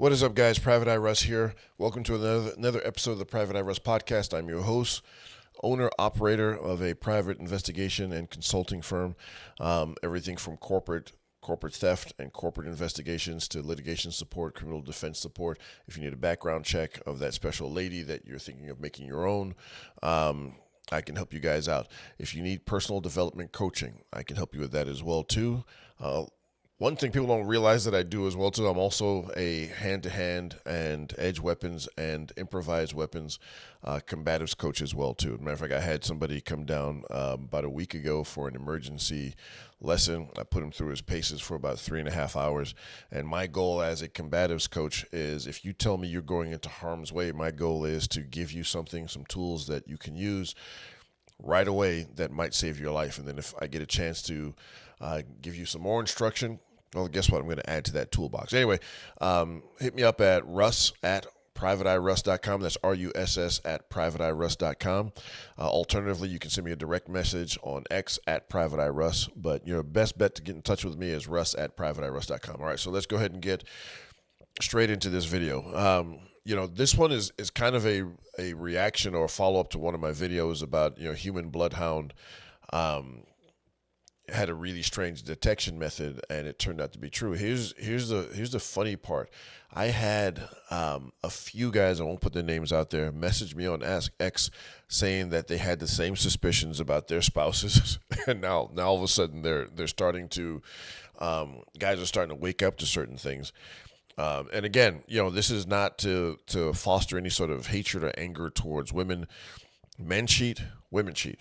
What is up, guys? Private Eye Russ here. Welcome to another episode of the Private Eye Russ podcast. I'm your host, owner, operator of a private investigation and consulting firm. Everything from corporate theft and corporate investigations to litigation support, criminal defense support. If you need a background check of that special lady that you're thinking of making your own, I can help you guys out. If you need personal development coaching, I can help you with that as well too. One thing people don't realize that I do as well too, I'm also a hand-to-hand and edge weapons and improvised weapons combatives coach as well too. As a matter of fact, I had somebody come down about a week ago for an emergency lesson. I put him through his paces for about 3.5 hours. And my goal as a combatives coach is, if you tell me you're going into harm's way, my goal is to give you some tools that you can use right away that might save your life. And then if I get a chance to give you some more instruction, well, guess what? I'm going to add to that toolbox. Anyway, hit me up at RUSS at privateeruss.com. That's RUSS at privateeruss.com. Alternatively, you can send me a direct message on X at privateeruss. But your best bet to get in touch with me is russ at privateeruss.com. All right, so let's go ahead and get straight into this video. This one is kind of a reaction or a follow-up to one of my videos about, human bloodhound had a really strange detection method, and it turned out to be true. Here's the funny part. I had a few guys, I won't put their names out there, message me on Ask X saying that they had the same suspicions about their spouses, and now all of a sudden they're starting to guys are starting to wake up to certain things. And again, this is not to foster any sort of hatred or anger towards women. Men cheat, women cheat.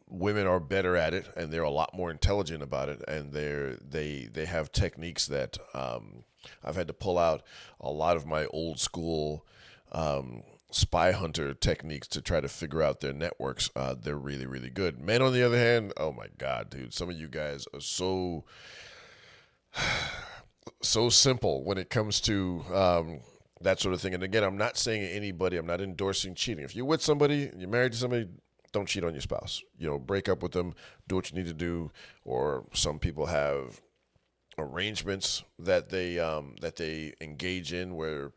Women are better at it, and they're a lot more intelligent about it, and they have techniques that I've had to pull out a lot of my old school spy hunter techniques to try to figure out their networks. They're really, really good. Men, on the other hand, oh my God, dude, some of you guys are so simple when it comes to that sort of thing. And again, I'm not saying I'm not endorsing cheating. If you're with somebody, you're married to somebody, don't cheat on your spouse. Break up with them, do what you need to do. Or some people have arrangements that they engage in where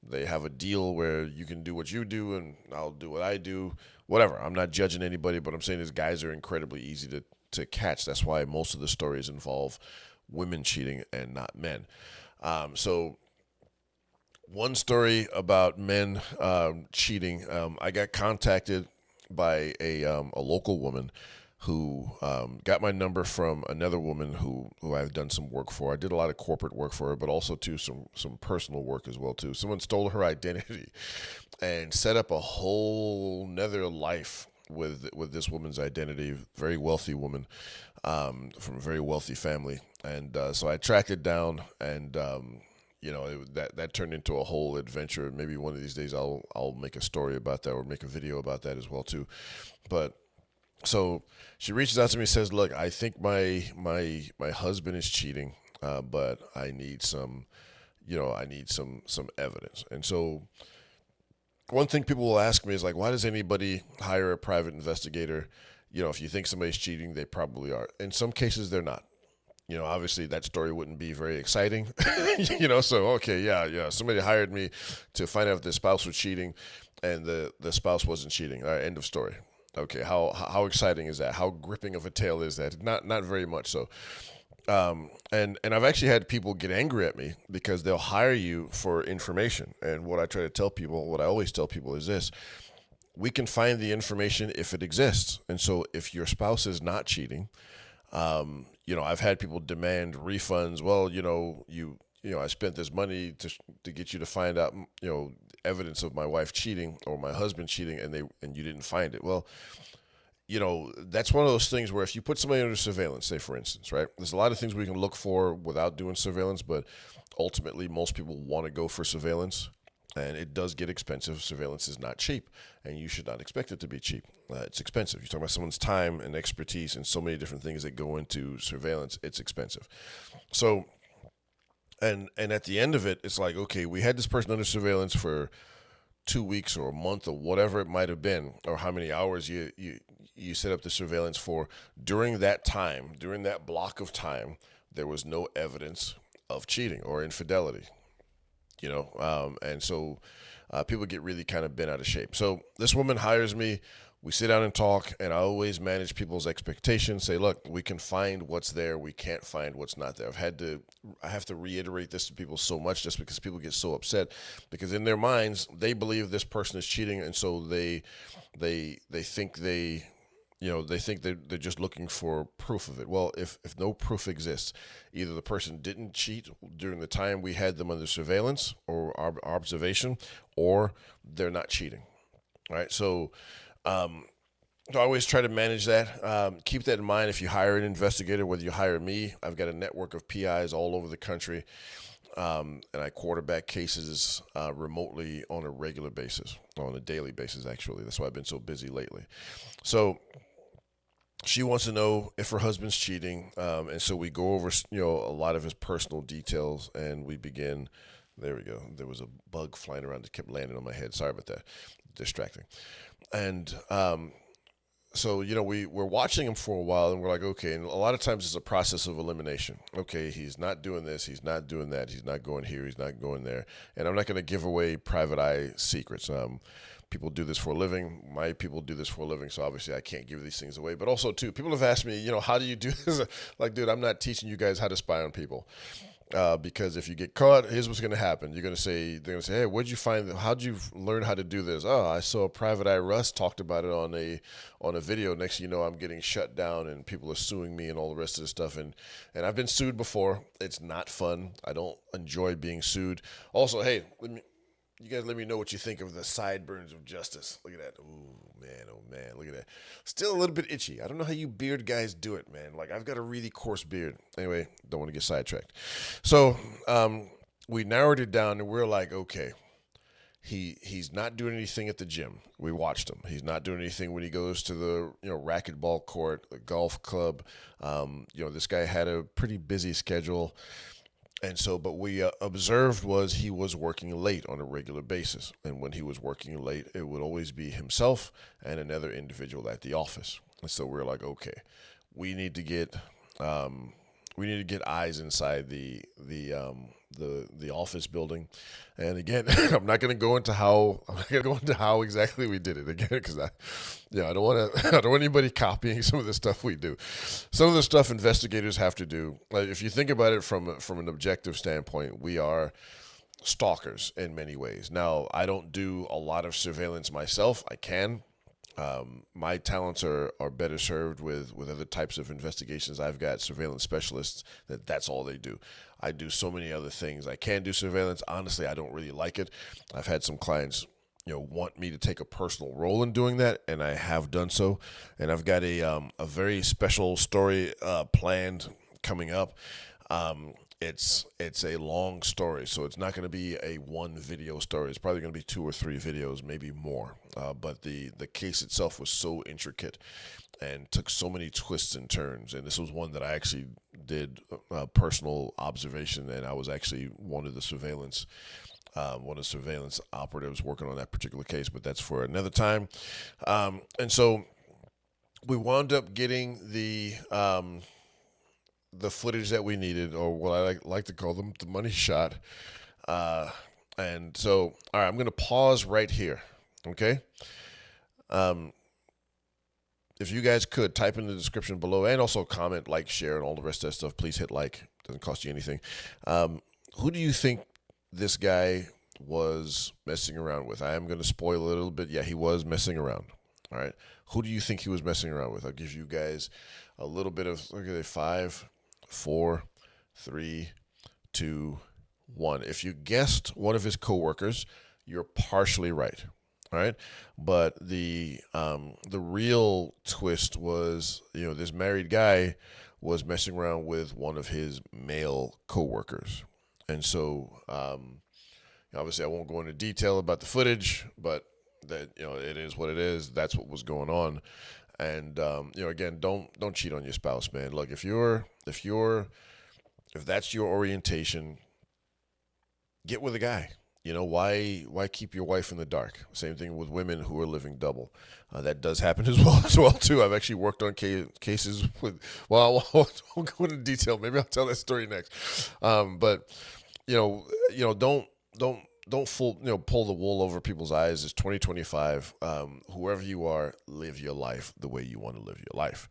they have a deal where you can do what you do and I'll do what I do. Whatever. I'm not judging anybody, but I'm saying these guys are incredibly easy to catch. That's why most of the stories involve women cheating and not men. So one story about men cheating. I got contacted by a local woman who got my number from another woman who I've done some work for. I did a lot of corporate work for her, but also too some personal work as well too. Someone stole her identity and set up a whole nother life with this woman's identity. Very wealthy woman from a very wealthy family, and so I tracked it down, and that turned into a whole adventure. Maybe one of these days I'll make a story about that or make a video about that as well too. But so she reaches out to me and says, "Look, I think my husband is cheating, but I need some evidence." And so one thing people will ask me is like, why does anybody hire a private investigator? If you think somebody's cheating, they probably are. In some cases, they're not. Obviously that story wouldn't be very exciting, so, okay, yeah. Somebody hired me to find out if their spouse was cheating, and the spouse wasn't cheating. All right, end of story. Okay, how exciting is that? How gripping of a tale is that? Not very much so. And I've actually had people get angry at me because they'll hire you for information. And what I always tell people is this: we can find the information if it exists. And so if your spouse is not cheating, I've had people demand refunds. Well, I spent this money to get you to find out, evidence of my wife cheating or my husband cheating, and you didn't find it. Well, that's one of those things where if you put somebody under surveillance, say for instance, right? There's a lot of things we can look for without doing surveillance, but ultimately most people want to go for surveillance. And it does get expensive. Surveillance is not cheap, and you should not expect it to be cheap. It's expensive. You're talking about someone's time and expertise and so many different things that go into surveillance. It's expensive. So, and at the end of it, it's like, okay, we had this person under surveillance for 2 weeks or a month or whatever it might have been, or how many hours you set up the surveillance for. During that time, during that block of time, there was no evidence of cheating or infidelity. And so people get really kind of bent out of shape. So this woman hires me. We sit down and talk, and I always manage people's expectations. Say, look, we can find what's there. We can't find what's not there. I have to reiterate this to people so much, just because people get so upset, because in their minds they believe this person is cheating, and so they think they think they're just looking for proof of it. Well, if no proof exists, either the person didn't cheat during the time we had them under surveillance or observation, or they're not cheating. All right, so I always try to manage that. Keep that in mind if you hire an investigator, whether you hire me. I've got a network of PIs all over the country, and I quarterback cases remotely on a regular basis, on a daily basis, actually. That's why I've been so busy lately. So she wants to know if her husband's cheating, and so we go over, a lot of his personal details, and we begin. There we go. There was a bug flying around that kept landing on my head. Sorry about that. Distracting. And so, we're watching him for a while, and we're like, okay. And a lot of times it's a process of elimination. Okay, he's not doing this. He's not doing that. He's not going here. He's not going there. And I'm not going to give away private eye secrets. People do this for a living. My people do this for a living, so obviously I can't give these things away. But also, too, people have asked me, how do you do this? Like, dude, I'm not teaching you guys how to spy on people. Because if you get caught, here's what's going to happen. They're going to say, hey, where'd you find, how'd you learn how to do this? Oh, I saw Private Eye RUSS talked about it on a video. Next thing you know, I'm getting shut down and people are suing me and all the rest of this stuff. And I've been sued before. It's not fun. I don't enjoy being sued. Also, hey, you guys let me know what you think of the sideburns of justice. Look at that. Oh man, look at that. Still a little bit itchy. I don't know how you beard guys do it, man. Like, I've got a really coarse beard. Anyway, don't want to get sidetracked. So we narrowed it down, and we're like, okay, he's not doing anything at the gym. We watched him. He's not doing anything when he goes to the racquetball court, the golf club. This guy had a pretty busy schedule. And so, but we observed was he was working late on a regular basis. And when he was working late, it would always be himself and another individual at the office. And so we're like, okay, we need to get eyes inside the office building. And again, I'm not going to go into how exactly we did it again, because I don't want anybody copying some of the stuff we do. Some of the stuff investigators have to do. Like, if you think about it from an objective standpoint, we are stalkers in many ways. Now, I don't do a lot of surveillance myself. I can. My talents are better served with other types of investigations. I've got surveillance specialists that's all they do. I do so many other things. I can do surveillance. Honestly, I don't really like it. I've had some clients, want me to take a personal role in doing that, and I have done so. And I've got a very special story planned coming up. It's a long story, so it's not going to be a one video story. It's probably going to be 2 or 3 videos, maybe more. But the case itself was so intricate and took so many twists and turns. And this was one that I actually did personal observation, and I was actually one of the surveillance operatives working on that particular case. But that's for another time. And so we wound up getting the footage that we needed, or what I like to call them, the money shot. And so, all right, I'm going to pause right here, okay? If you guys could type in the description below, and also comment, like, share, and all the rest of that stuff, please hit like. Doesn't cost you anything. Who do you think this guy was messing around with? I am going to spoil a little bit. Yeah, he was messing around. All right. Who do you think he was messing around with? I'll give you guys a little bit of, look at it, 5, 4, 3, 2, 1. If you guessed one of his coworkers, you're partially right. All right. But the real twist was, this married guy was messing around with one of his male coworkers. And so, obviously I won't go into detail about the footage, but that, it is what it is. That's what was going on. And, again, don't cheat on your spouse, man. Look, if that's your orientation, get with a guy. Why keep your wife in the dark? Same thing with women who are living double. That does happen as well too. I've actually worked on cases with. Well, I won't go into detail. Maybe I'll tell that story next. But don't don't don't pull the wool over people's eyes. It's 2025. Whoever you are, live your life the way you want to live your life.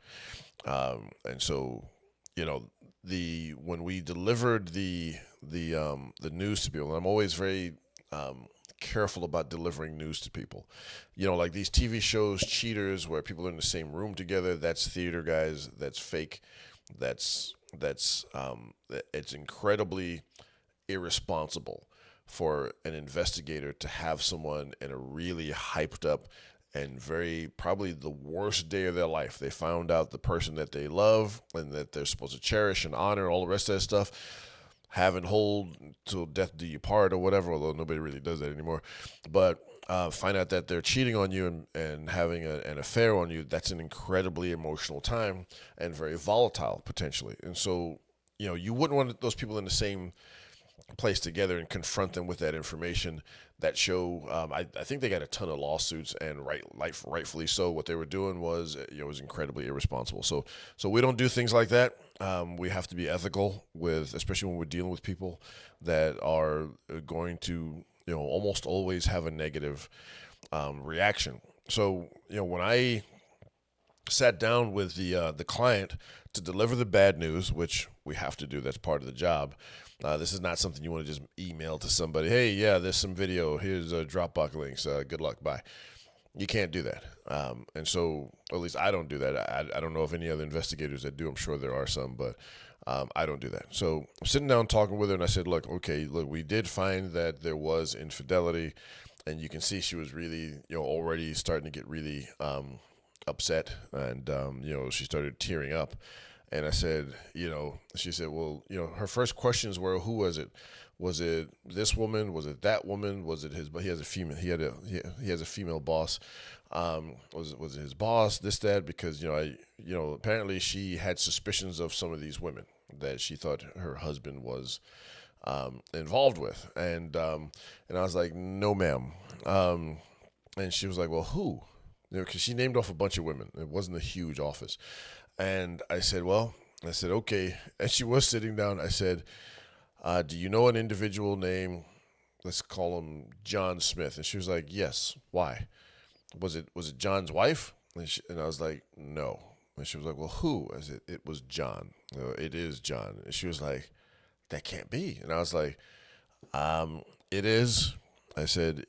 And so, you know, the when we delivered the news to people, and I'm always very careful about delivering news to people. You know, like these TV shows, Cheaters, where people are in the same room together. That's theater, guys. That's fake. That's it's incredibly irresponsible for an investigator to have someone in a really hyped up and very probably the worst day of their life. They found out the person that they love and that they're supposed to cherish and honor and all the rest of that stuff. Have and hold till death do you part or whatever, although nobody really does that anymore. But find out that they're cheating on you and having an affair on you. That's an incredibly emotional time and very volatile potentially. And so, you know, you wouldn't want those people in the same place together and confront them with that information. That show, I think they got a ton of lawsuits, and rightfully so. What they were doing was, was incredibly irresponsible. So we don't do things like that. We have to be ethical with, especially when we're dealing with people that are going to, almost always have a negative reaction. So, when I sat down with the client to deliver the bad news, which we have to do. That's part of the job. This is not something you want to just email to somebody. Hey, yeah, there's some video. Here's Dropbox links. Good luck. Bye. You can't do that. And so, at least I don't do that. I don't know if any other investigators that do. I'm sure there are some, but I don't do that. So I'm sitting down talking with her, and I said, look, we did find that there was infidelity, and you can see she was really, already starting to get really upset, and she started tearing up. And I said, she said, well, her first questions were, who was it? Was it this woman? Was it that woman? Was it his? But he has a female. He has a female boss. Was it his boss? This, that? Because apparently she had suspicions of some of these women that she thought her husband was involved with, and I was like, no, ma'am. And she was like, well, who? Because she named off a bunch of women. It wasn't a huge office. And I said, okay. And she was sitting down. I said, do you know an individual named, let's call him John Smith? And she was like, yes. Why? Was it John's wife? And I was like, no. And she was like, well, who? I said, it was John. It is John. And she was like, that can't be. And I was like, it is. I said,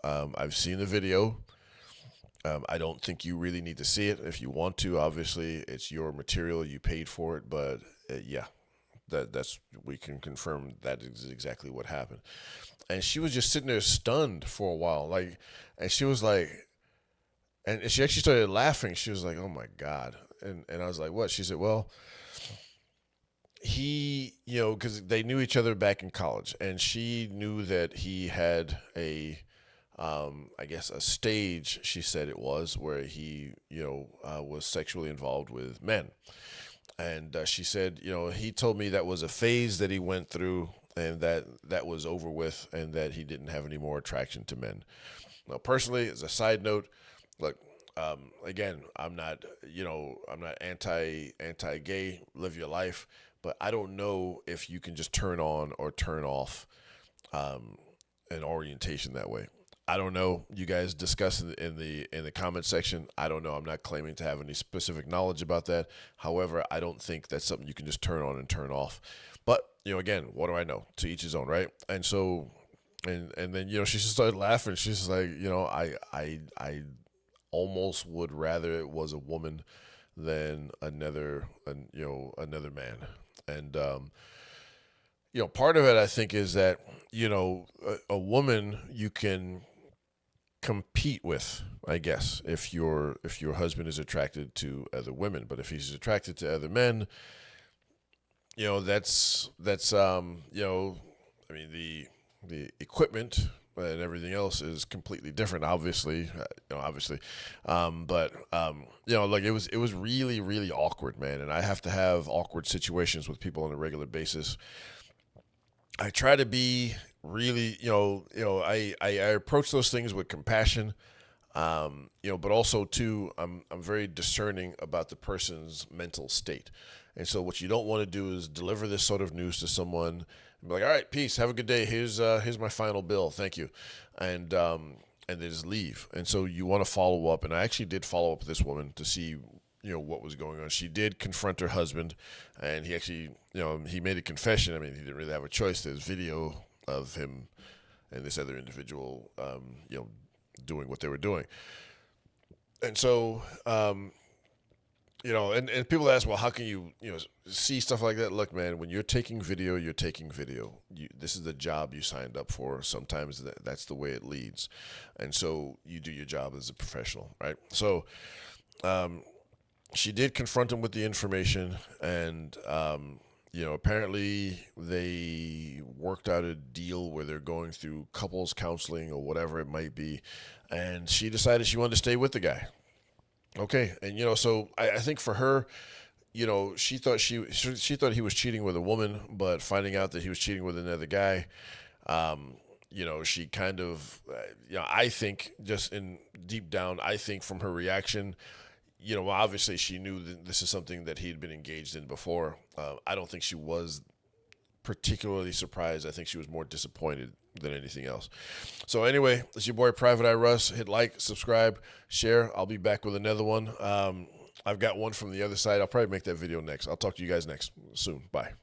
I've seen the video. I don't think you really need to see it. If you want to, obviously, it's your material. You paid for it. But yeah, that's we can confirm that is exactly what happened. And she was just sitting there stunned for a while. And she was like, and she actually started laughing. She was like, oh my God. And I was like, what? She said, well, he, because they knew each other back in college. And she knew that he had I guess a stage, she said it was, where he, was sexually involved with men. And she said, he told me that was a phase that he went through and that was over with and that he didn't have any more attraction to men. Now, personally, as a side note, look, again, I'm not anti-gay, live your life, but I don't know if you can just turn on or turn off an orientation that way. I don't know. You guys discuss in the comment section. I don't know. I'm not claiming to have any specific knowledge about that. However, I don't think that's something you can just turn on and turn off. But again, what do I know? To each his own, right? And so, and then she just started laughing. She's just like, I almost would rather it was a woman than another man. And part of it I think is that a woman you can compete with, I guess, if your husband is attracted to other women. But if he's attracted to other men, that's I mean, the equipment and everything else is completely different, obviously, but like it was really, really awkward, man. And I have to have awkward situations with people on a regular basis. I try to be really, I approach those things with compassion. But also too, I'm very discerning about the person's mental state. And so what you don't want to do is deliver this sort of news to someone and be like, all right, peace, have a good day. Here's my final bill. Thank you. And they just leave. And so you want to follow up. And I actually did follow up with this woman to see, what was going on. She did confront her husband, and he actually, he made a confession. I mean, he didn't really have a choice. There's video of him and this other individual, doing what they were doing. And so, and people ask, well, how can you, see stuff like that? Look, man, when you're taking video, you're taking video. This is the job you signed up for. Sometimes that's the way it leads. And so you do your job as a professional, right? So, she did confront him with the information, and apparently they worked out a deal where they're going through couples counseling or whatever it might be, and she decided she wanted to stay with the guy. Okay, and so I think for her, she thought she thought he was cheating with a woman, but finding out that he was cheating with another guy, she kind of, I think just in deep down, I think from her reaction, obviously she knew that this is something that he'd been engaged in before. I don't think she was particularly surprised. I think she was more disappointed than anything else. So anyway, it's your boy Private Eye Russ. Hit like, subscribe, share. I'll be back with another one. I've got one from the other side. I'll probably make that video next. I'll talk to you guys next soon. Bye.